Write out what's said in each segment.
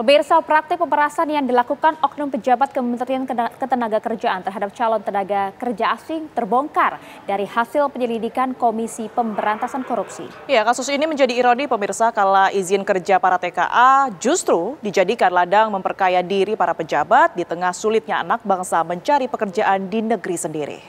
Pemirsa, praktik pemerasan yang dilakukan oknum pejabat Kementerian Ketenagakerjaan terhadap calon tenaga kerja asing terbongkar dari hasil penyelidikan Komisi Pemberantasan Korupsi. Ya, kasus ini menjadi ironi pemirsa kala izin kerja para TKA justru dijadikan ladang memperkaya diri para pejabat di tengah sulitnya anak bangsa mencari pekerjaan di negeri sendiri.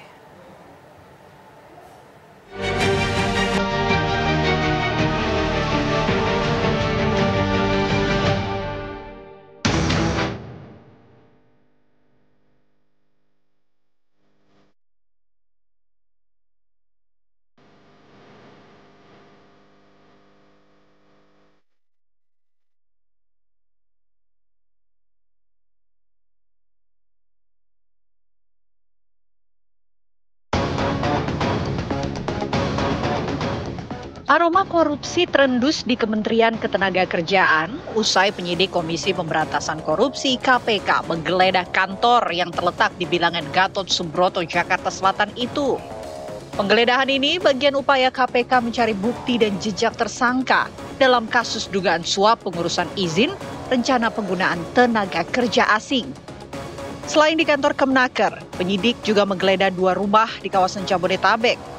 Aroma korupsi terendus di Kementerian Ketenagakerjaan usai penyidik Komisi Pemberantasan Korupsi (KPK) menggeledah kantor yang terletak di bilangan Gatot Subroto, Jakarta Selatan itu. Penggeledahan ini bagian upaya KPK mencari bukti dan jejak tersangka dalam kasus dugaan suap pengurusan izin rencana penggunaan tenaga kerja asing. Selain di kantor Kemenaker, penyidik juga menggeledah 2 rumah di kawasan Jabodetabek.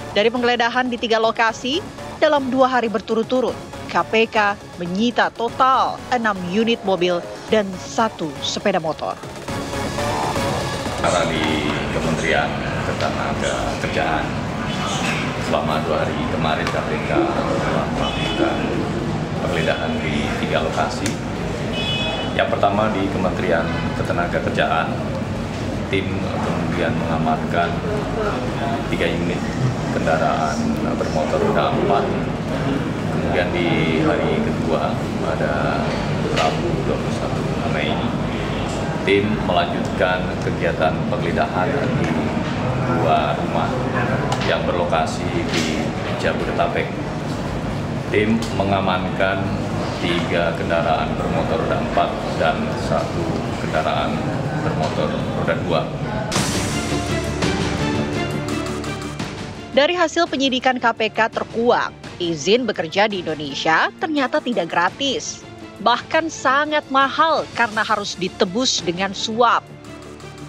Dari penggeledahan di 3 lokasi, dalam 2 hari berturut-turut, KPK menyita total 6 unit mobil dan 1 sepeda motor. Karena di Kementerian Ketenagakerjaan, selama 2 hari kemarin KPK telah melakukan penggeledahan di 3 lokasi. Yang pertama di Kementerian Ketenagakerjaan, tim kemudian mengamankan 3 unit kendaraan bermotor roda 4. Kemudian di hari kedua pada Rabu 21 Mei, tim melanjutkan kegiatan penggeledahan di 2 rumah yang berlokasi di Jabodetabek. Tim mengamankan 3 kendaraan bermotor roda 4 dan 1 kendaraan bermotor roda 2. Dari hasil penyidikan KPK terkuak, izin bekerja di Indonesia ternyata tidak gratis. Bahkan sangat mahal karena harus ditebus dengan suap.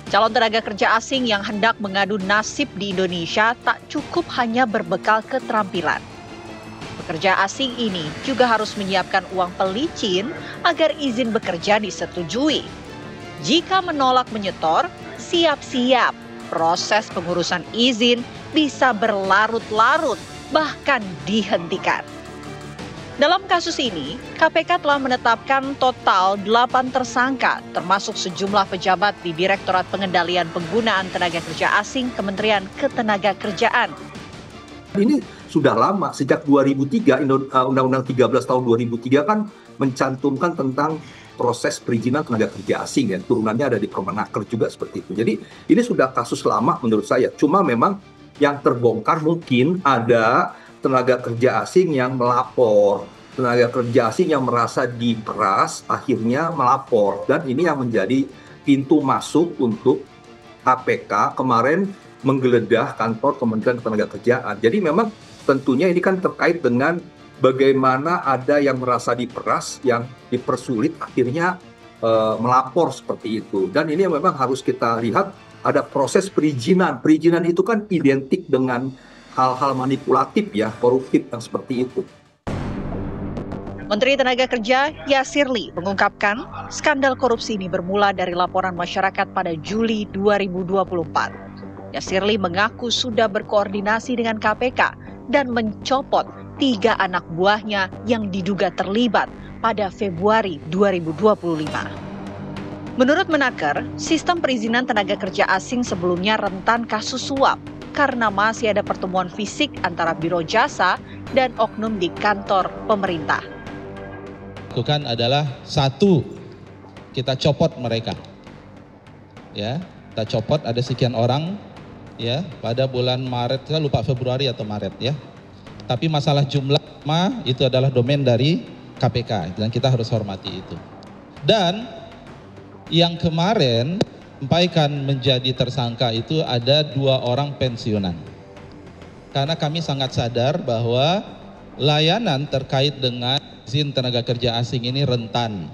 Calon tenaga kerja asing yang hendak mengadu nasib di Indonesia tak cukup hanya berbekal keterampilan. Pekerja asing ini juga harus menyiapkan uang pelicin agar izin bekerja disetujui. Jika menolak menyetor, siap-siap proses pengurusan izin bisa berlarut-larut, bahkan dihentikan. Dalam kasus ini, KPK telah menetapkan total 8 tersangka, termasuk sejumlah pejabat di Direktorat Pengendalian Penggunaan Tenaga Kerja Asing Kementerian Ketenagakerjaan. Ini sudah lama, sejak 2003, Undang-Undang 13 tahun 2003 kan mencantumkan tentang proses perizinan tenaga kerja asing, ya. Turunannya ada di Permenaker juga seperti itu. Jadi ini sudah kasus lama menurut saya. Cuma memang yang terbongkar mungkin ada tenaga kerja asing yang melapor, tenaga kerja asing yang merasa diperas akhirnya melapor, dan ini yang menjadi pintu masuk untuk KPK kemarin menggeledah kantor Kementerian Ketenagakerjaan. Jadi memang tentunya ini kan terkait dengan bagaimana ada yang merasa diperas, yang dipersulit akhirnya melapor seperti itu. Dan ini memang harus kita lihat ada proses perizinan. Perizinan itu kan identik dengan hal-hal manipulatif, ya, koruptif yang seperti itu. Menteri Tenaga Kerja Yasirli mengungkapkan skandal korupsi ini bermula dari laporan masyarakat pada Juli 2024. Yasirli mengaku sudah berkoordinasi dengan KPK dan mencopot 3 anak buahnya yang diduga terlibat pada Februari 2025. Menurut Menaker, sistem perizinan tenaga kerja asing sebelumnya rentan kasus suap karena masih ada pertemuan fisik antara biro jasa dan oknum di kantor pemerintah. Lakukan adalah 1, kita copot mereka. Ya, kita copot ada sekian orang ya pada bulan Maret, saya lupa Februari atau Maret ya. Tapi masalah jumlah itu adalah domain dari KPK dan kita harus hormati itu. Dan yang kemarin sampaikan menjadi tersangka itu ada 2 orang pensiunan. Karena kami sangat sadar bahwa layanan terkait dengan izin tenaga kerja asing ini rentan.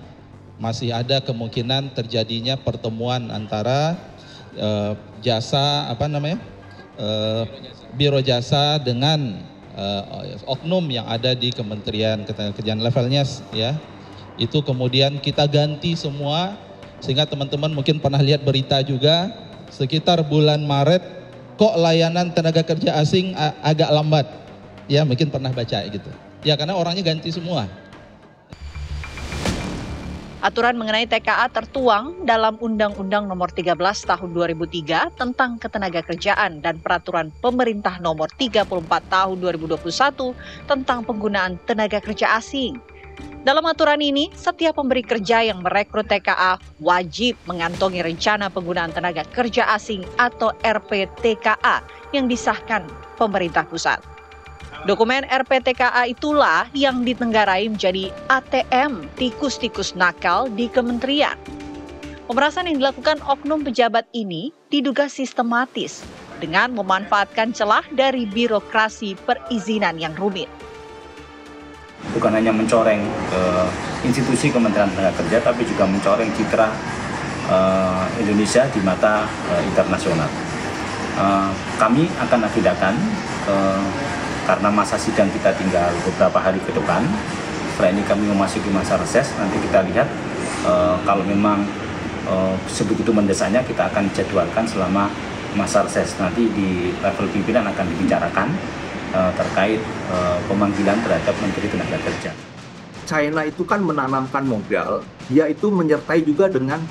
Masih ada kemungkinan terjadinya pertemuan antara biro jasa dengan oknum yang ada di Kementerian Ketenagakerjaan levelnya ya. Itu kemudian kita ganti semua, sehingga teman-teman mungkin pernah lihat berita juga sekitar bulan Maret kok layanan tenaga kerja asing agak lambat. Ya mungkin pernah baca gitu. Ya karena orangnya ganti semua. Aturan mengenai TKA tertuang dalam Undang-Undang Nomor 13 Tahun 2003 tentang Ketenagakerjaan dan Peraturan Pemerintah Nomor 34 Tahun 2021 tentang penggunaan tenaga kerja asing. Dalam aturan ini, setiap pemberi kerja yang merekrut TKA wajib mengantongi rencana penggunaan tenaga kerja asing atau RPTKA yang disahkan pemerintah pusat. Dokumen RPTKA itulah yang ditenggarai menjadi ATM tikus-tikus nakal di kementerian. Pemerasan yang dilakukan oknum pejabat ini diduga sistematis dengan memanfaatkan celah dari birokrasi perizinan yang rumit. Bukan hanya mencoreng institusi Kementerian Tenaga Kerja, tapi juga mencoreng citra Indonesia di mata internasional. Kami akan agendakan karena masa sidang kita tinggal beberapa hari ke depan. Setelah ini kami memasuki masa reses, nanti kita lihat kalau memang sebegitu mendesaknya kita akan jadwalkan selama masa reses. Nanti di level pimpinan akan dibicarakan terkait pemanggilan terhadap Menteri Tenaga Kerja. China itu kan menanamkan modal, dia itu menyertai juga dengan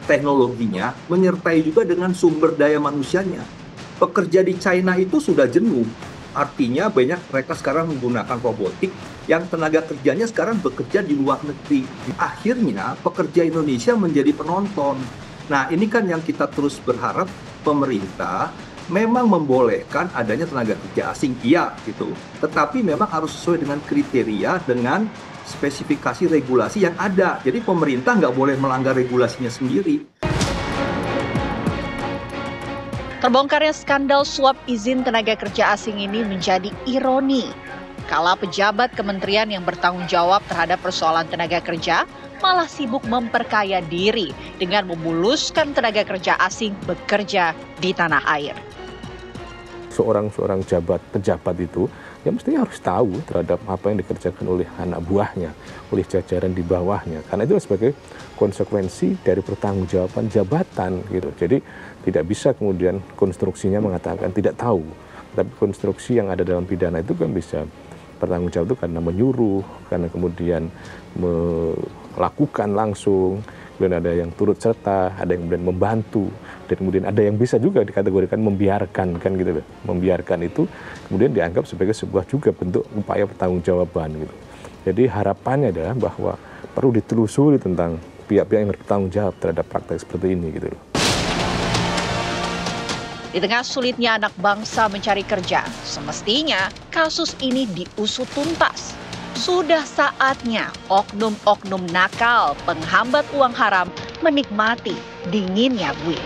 teknologinya, menyertai juga dengan sumber daya manusianya. Pekerja di China itu sudah jenuh. Artinya banyak mereka sekarang menggunakan robotik yang tenaga kerjanya sekarang bekerja di luar negeri. Akhirnya pekerja Indonesia menjadi penonton. Nah ini kan yang kita terus berharap pemerintah memang membolehkan adanya tenaga kerja asing, iya gitu. Tetapi memang harus sesuai dengan kriteria, dengan spesifikasi regulasi yang ada. Jadi pemerintah nggak boleh melanggar regulasinya sendiri. Terbongkarnya skandal suap izin tenaga kerja asing ini menjadi ironi. Kala pejabat kementerian yang bertanggung jawab terhadap persoalan tenaga kerja malah sibuk memperkaya diri dengan memuluskan tenaga kerja asing bekerja di tanah air. Seorang pejabat itu ya mestinya harus tahu terhadap apa yang dikerjakan oleh anak buahnya, oleh jajaran di bawahnya. Karena itu sebagai konsekuensi dari pertanggungjawaban jabatan gitu. Jadi tidak bisa kemudian konstruksinya mengatakan tidak tahu. Tapi konstruksi yang ada dalam pidana itu kan bisa bertanggung jawab itu karena menyuruh, karena kemudian melakukan langsung, kemudian ada yang turut serta, ada yang kemudian membantu, dan kemudian ada yang bisa juga dikategorikan membiarkan, kan gitu loh. Membiarkan itu kemudian dianggap sebagai sebuah juga bentuk upaya pertanggungjawaban gitu. Jadi harapannya adalah bahwa perlu ditelusuri tentang pihak-pihak yang bertanggung jawab terhadap praktek seperti ini gitu loh. Di tengah sulitnya anak bangsa mencari kerja, semestinya kasus ini diusut tuntas. Sudah saatnya oknum-oknum nakal penghambat uang haram menikmati dinginnya buih.